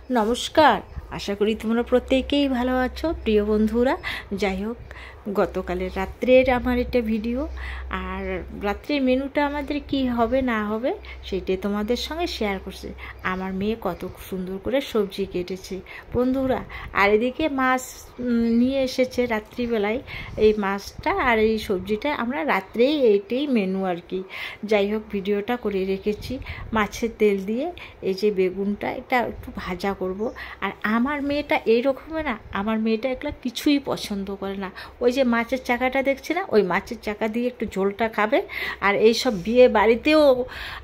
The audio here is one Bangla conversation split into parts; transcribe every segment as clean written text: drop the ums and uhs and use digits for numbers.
নমস্কার, আশা করি তোমরা প্রত্যেকেই ভালো আছো প্রিয় বন্ধুরা। যাই হোক, গতকালের রাত্রের আমার একটা ভিডিও, আর রাত্রের মেনুটা আমাদের কি হবে না হবে সেটাই তোমাদের সঙ্গে শেয়ার করছি। আমার মেয়ে কত সুন্দর করে সবজি কেটেছে বন্ধুরা, আর এদিকে মাছ নিয়ে এসেছে রাত্রিবেলায়। এই মাছটা আর এই সবজিটা আমরা রাত্রেই এইটাই মেনু আর কি। যাই হোক, ভিডিওটা করে রেখেছি। মাছের তেল দিয়ে এই যে বেগুনটা এটা একটু ভাজা করব। আর আমার মেয়েটা এই রকমের না, আমার মেয়েটা এগুলো কিছুই পছন্দ করে না। ওই যে মাছের চাকাটা দেখছে না, ওই মাছের চাকা দিয়ে একটু ঝোলটা খাবে। আর এই সব বিয়ে বাড়িতেও,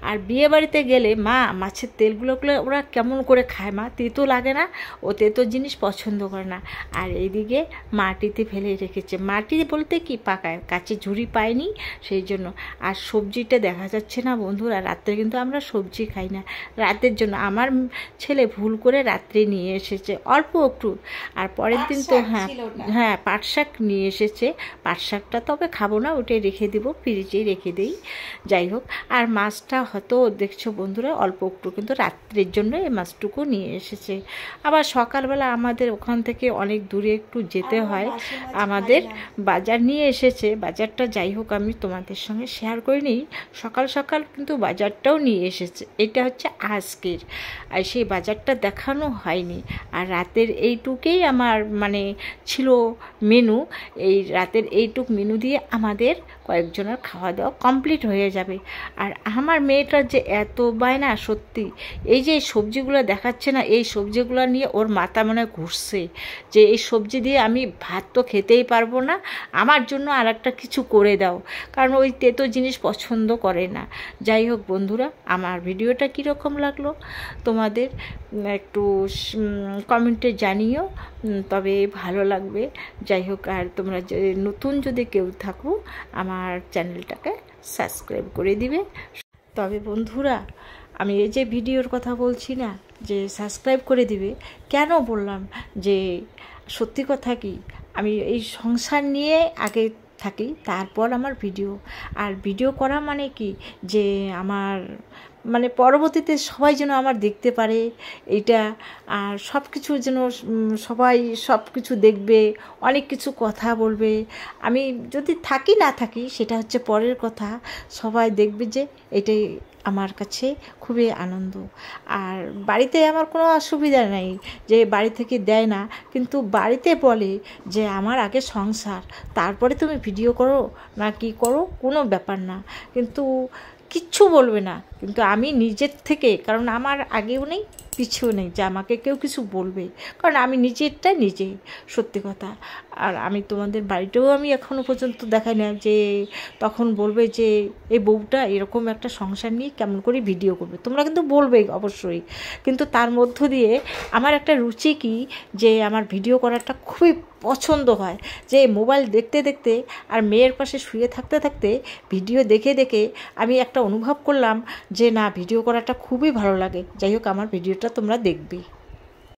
আর বিয়ে বাড়িতে গেলে মা মাছের তেলগুলোগুলো ওরা কেমন করে খায়, মা তেতো লাগে না, ও তেতো জিনিস পছন্দ করে না। আর এইদিকে মাটিতে ফেলে রেখেছে, মাটি বলতে কি পাকায়, কাছে ঝুড়ি পায়নি সেই জন্য। আর সবজিটা দেখা যাচ্ছে না বন্ধুরা, রাত্রে কিন্তু আমরা সবজি খাই না রাতের জন্য। আমার ছেলে ভুল করে রাত্রে নিয়ে এসেছে অল্প একটু, আর পরের দিন তো হ্যাঁ পাট শাক নিয়ে এসেছে। পাট শাকটা তবে খাবো না, ওটাই রেখে দেবো, ফ্রিজেই রেখে দিই। যাই হোক, আর মাছটা হয়তো দেখছো বন্ধুরা অল্প একটু, কিন্তু রাত্রের জন্য এই মাছটুকু নিয়ে এসেছে। আবার সকালবেলা আমাদের ওখান থেকে অনেক দূরে একটু যেতে হয়, আমাদের বাজার নিয়ে এসেছে। বাজারটা যাই হোক আমি তোমাদের সঙ্গে শেয়ার করে নিই। সকাল সকাল কিন্তু বাজারটাও নিয়ে এসেছে, এটা হচ্ছে আজকের, আর সেই বাজারটা দেখানো হয়নি। আর রাতের এইটুকুই আমার ছিল মেনু। এই রাতের এইটুক মেনু দিয়ে আমাদের কয়েকজনের খাওয়া দাওয়া কমপ্লিট হয়ে যাবে। আর আমার মেয়েটার যে এত বায়না, সত্যি এই যে সবজিগুলো দেখাচ্ছে না, এই সবজিগুলো নিয়ে ওর মাথা মনে ঘুরছে যে এই সবজি দিয়ে আমি ভাত তো খেতেই পারবো না, আমার জন্য আর একটা কিছু করে দাও, কারণ ওই তেতো জিনিস পছন্দ করে না। যাই হোক বন্ধুরা, আমার ভিডিওটা কীরকম লাগলো তোমাদের একটু কমেন্টে জানিও, তবে ভালো লাগবে। যাই হোক, আর তোমরা নতুন যদি কেউ থাকো আমার চ্যানেলটাকে সাবস্ক্রাইব করে দিবে। তবে বন্ধুরা, আমি এই যে ভিডিওর কথা বলছি না যে সাবস্ক্রাইব করে দিবে, কেন বললাম যে সত্যি কথা কি, আমি এই সংসার নিয়ে আগে থাকি, তারপর আমার ভিডিও। আর ভিডিও করা মানে কি, যে আমার পরবর্তীতে সবাই যেন আমার দেখতে পারে এইটা, আর সব কিছু যেন সবাই সব কিছু দেখবে, অনেক কিছু কথা বলবে। আমি যদি থাকি না থাকি সেটা হচ্ছে পরের কথা, সবাই দেখবে যে এটাই আমার কাছে খুবই আনন্দ। আর বাড়িতে আমার কোনো অসুবিধা নেই যে বাড়ি থেকে দেয় না, কিন্তু বাড়িতে বলে যে আমার আগে সংসার, তারপরে তুমি ভিডিও করো না কি করো কোনো ব্যাপার না, কিন্তু কিচ্ছু বলবে না। কিন্তু আমি নিজের থেকে, কারণ আমার আগেও নেই পিছিয়েও নেই যে আমাকে কেউ কিছু বলবে, কারণ আমি নিজেরটা নিজেই, সত্যি কথা। আর আমি তোমাদের বাড়িতেও আমি এখনও পর্যন্ত দেখাই না যে তখন বলবে যে এই বউটা এরকম একটা সংসার নিয়ে কেমন করে ভিডিও করবে, তোমরা কিন্তু বলবে অবশ্যই। কিন্তু তার মধ্য দিয়ে আমার একটা রুচি কি, যে আমার ভিডিও করাটা খুবই পছন্দ হয়, যে মোবাইল দেখতে দেখতে আর মেয়ের পাশে শুয়ে থাকতে থাকতে ভিডিও দেখে দেখে আমি একটা অনুভব করলাম যে না, ভিডিও করাটা খুবই ভালো লাগে। যাই হোক, আমার ভিডিওটা তোমরা দেখবে।